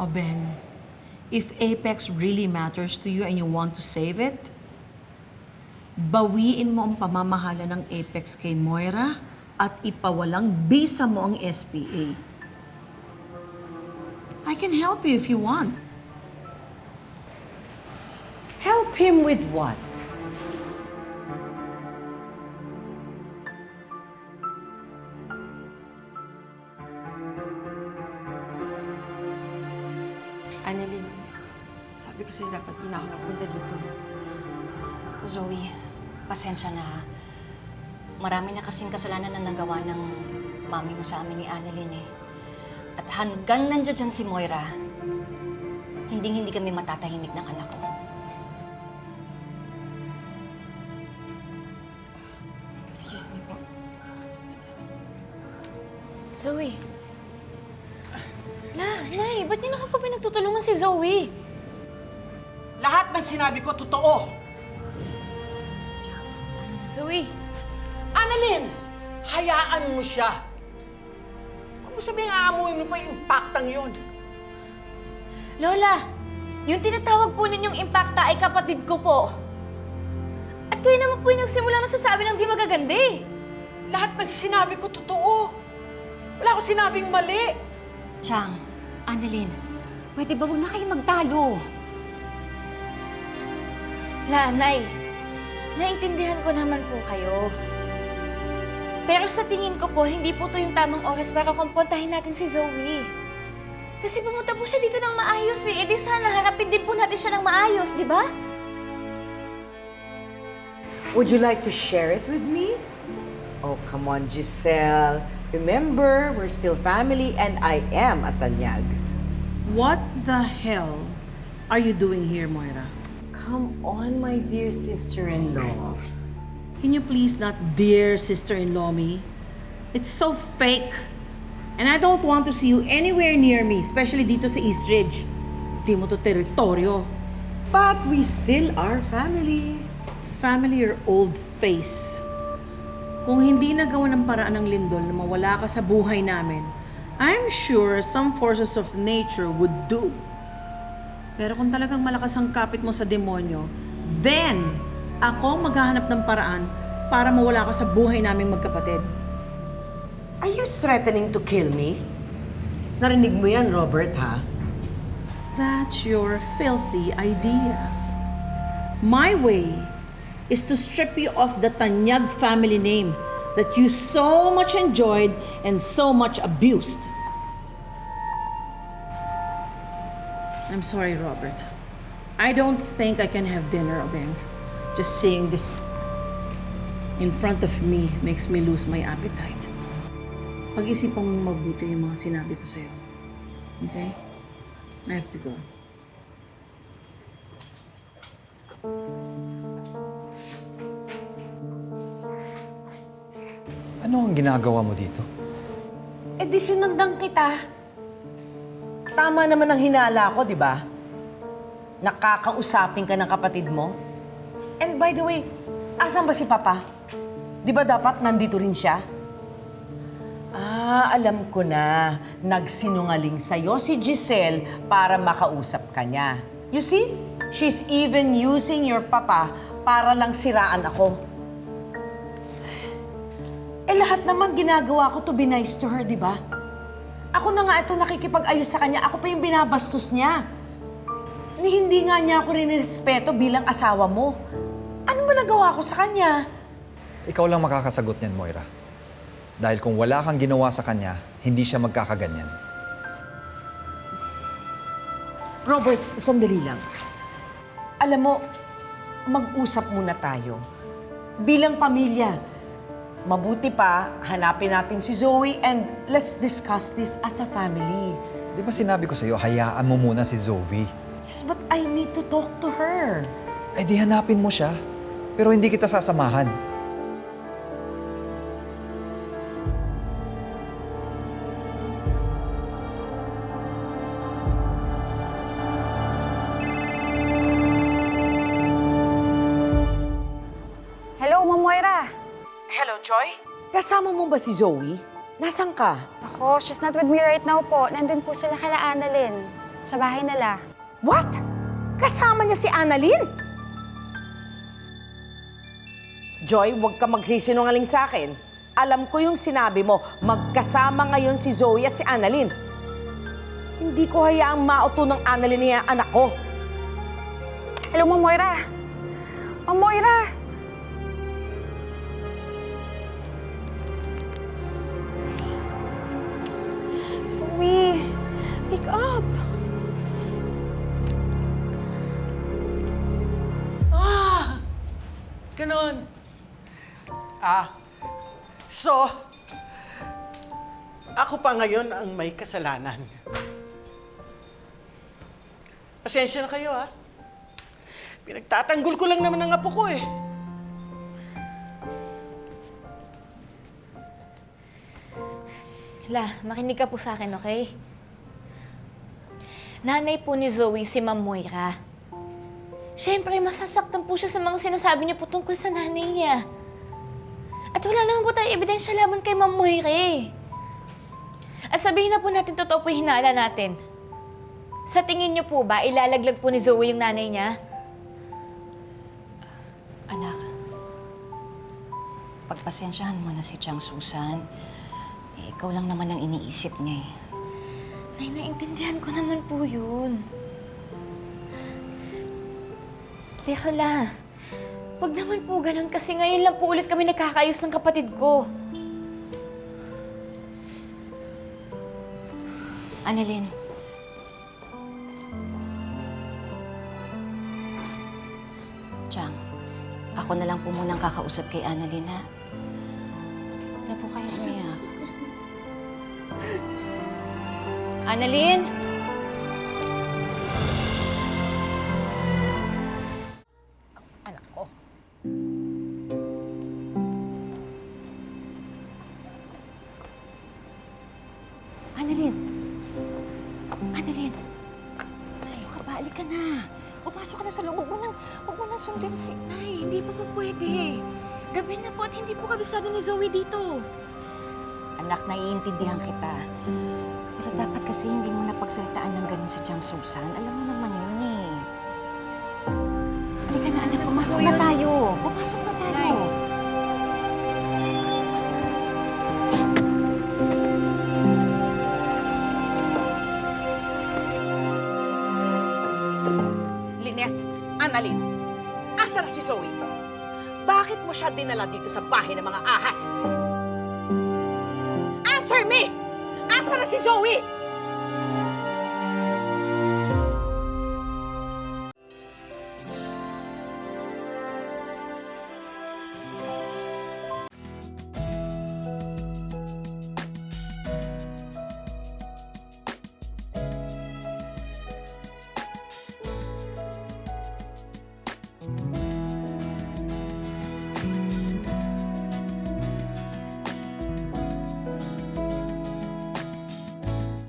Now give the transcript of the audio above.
Beng, if Apex really matters to you and you want to save it, bawiin mo ang pamamahala ng Apex kay Moira at ipawalang bisa mo ang SPA. I can help you if you want. Help him with what? Annalyn, sabi ko sa'yo dapat di na ako nagpunta dito. Zoe, pasensya na ha. Marami na kasing kasalanan na nagawa ng mami mo sa amin ni Annalyn eh. At hanggang nandiyan dyan si Moira, hindi kami matatahimik ng anak ko. Excuse me po. Zoe. Nay, ba't niyo na pa pinagtutulungan si Zoe? Lahat ng sinabi ko, totoo. Zoe! Annalyn, hayaan mo siya. Huwag mo sabihin, aamuin mo pa yung impactang yun. Lola, yung tinatawag po ninyong impacta ay kapatid ko po. At kayo naman po yung nagsimula nagsasabi ng di magaganda eh. Lahat ng sinabi ko, totoo. Wala akong sinabing mali. Chang, Annalyn, pwede ba huwag na kayo magtalo? Nay, naintindihan ko naman po kayo. Pero sa tingin ko po, hindi po to yung tamang oras para kumprontahin natin si Zoe. Kasi pumunta po siya dito ng maayos eh. E di sana harapin din po natin siya ng maayos, di ba? Would you like to share it with me? Oh, come on, Giselle. Remember, we're still family and I am a Tanyag. What the hell are you doing here, Moira? Come on, my dear sister-in-law. Can you please not dear sister-in-law me? It's so fake. And I don't want to see you anywhere near me, especially dito sa East Ridge. Di mo to teritoryo. But we still are family. Family or old face. Kung hindi nagawa ng paraan ng lindol na mawala ka sa buhay namin, I'm sure some forces of nature would do. Pero kung talagang malakas ang kapit mo sa demonyo, then ako maghahanap ng paraan para mawala ka sa buhay naming magkapatid. Are you threatening to kill me? Narinig mo yan, Robert, ha? That's your filthy idea. My way is to strip you of the Tanyag family name that you so much enjoyed and so much abused. I'm sorry, Robert. I don't think I can have dinner, Obeng. Just seeing this in front of me makes me lose my appetite. Pag-isipan mo mabuti yung mga sinabi ko sa'yo. Okay? I have to go. Ano ang ginagawa mo dito? Eh di sinundan kita. Tama naman ang hinala ko, di ba? Nakakausapin ka ng kapatid mo. And by the way, asan ba si Papa? Di ba dapat nandito rin siya? Ah, alam ko na. Nagsinungaling sa'yo si Giselle para makausap ka niya. You see? She's even using your papa para lang siraan ako. Eh lahat naman ginagawa ko to be nice to her, di ba? Ako na nga ito nakikipag-ayos sa kanya. Ako pa yung binabastos niya. Hindi nga niya ako rinirespeto bilang asawa mo. Ano ba nagawa ko sa kanya? Ikaw lang makakasagot niyan, Moira. Dahil kung wala kang ginawa sa kanya, hindi siya magkakaganyan. Robert, sandali lang. Alam mo, mag-usap muna tayo. Bilang pamilya, mabuti pa, hanapin natin si Zoe and let's discuss this as a family. Di ba sinabi ko sa'yo, hayaan mo muna si Zoe? Yes, but I need to talk to her. Eh di hanapin mo siya. Pero hindi kita sasamahan. Hello, Ma'am Moira. Hello, Joy? Kasama mo ba si Zoe? Nasaan ka? Ako, she's not with me right now po. Nandun po sila kala Annalyn. Sa bahay nila. What? Kasama niya si Annalyn? Joy, huwag ka magsisinungaling sa akin. Alam ko yung sinabi mo, magkasama ngayon si Zoe at si Annalyn. Hindi ko hayaang mauto ng Annalyn niya ang anak ko. Hello, Ma'am Moira. Ma'am Moira! Zoe, pick up. Ganon. So, ako pa ngayon ang may kasalanan. Pasensya na kayo, ha? Pinagtatanggol ko lang naman ang apo ko, eh. La, makinig ka po sa akin, okay? Nanay po ni Zoe si Ma'am Moira. Siyempre, masasaktan po siya sa mga sinasabi niya po tungkol sa nanay niya. At wala naman po tayong ebidensya laban kay Ma'am Moira eh. At sabihin na po natin totoo po yung hinala natin. Sa tingin niyo po ba, ilalaglag po ni Zoe yung nanay niya? Anak, pagpasensyahan mo na si Chang Susan. Ikaw lang naman ang iniisip niya eh. Nay, naintindihan ko naman po yun. Teka la, wag naman po ganun kasi ngayon lang po ulit kami nagkakayos ng kapatid ko. Annalyn. Chang, ako na lang po munang kakausap kay Annalyn, ha? Huwag na po kayo umiyak. Annalyn? Anak ko. Annalyn? Annalyn? Tayo ka, balik ka na. Pumasok ka na sa loob. Huwag mo nang sundin si... Nay, hindi pa po pwede. Gabi na po at hindi po kabisado ni Zoe dito. Anak, naiintindihan kita. Pero dapat kasi hindi mo napagsalitaan ng ganun si Chang Susan. Alam mo naman yun eh. Halika na, anak. Pumasok na tayo. Pumasok na tayo. Nay. Lineth, Annalyn, asa na si Zoe? Bakit mo siya dinala dito sa bahay ng mga ahas? Answer me! Asa na si Zoe?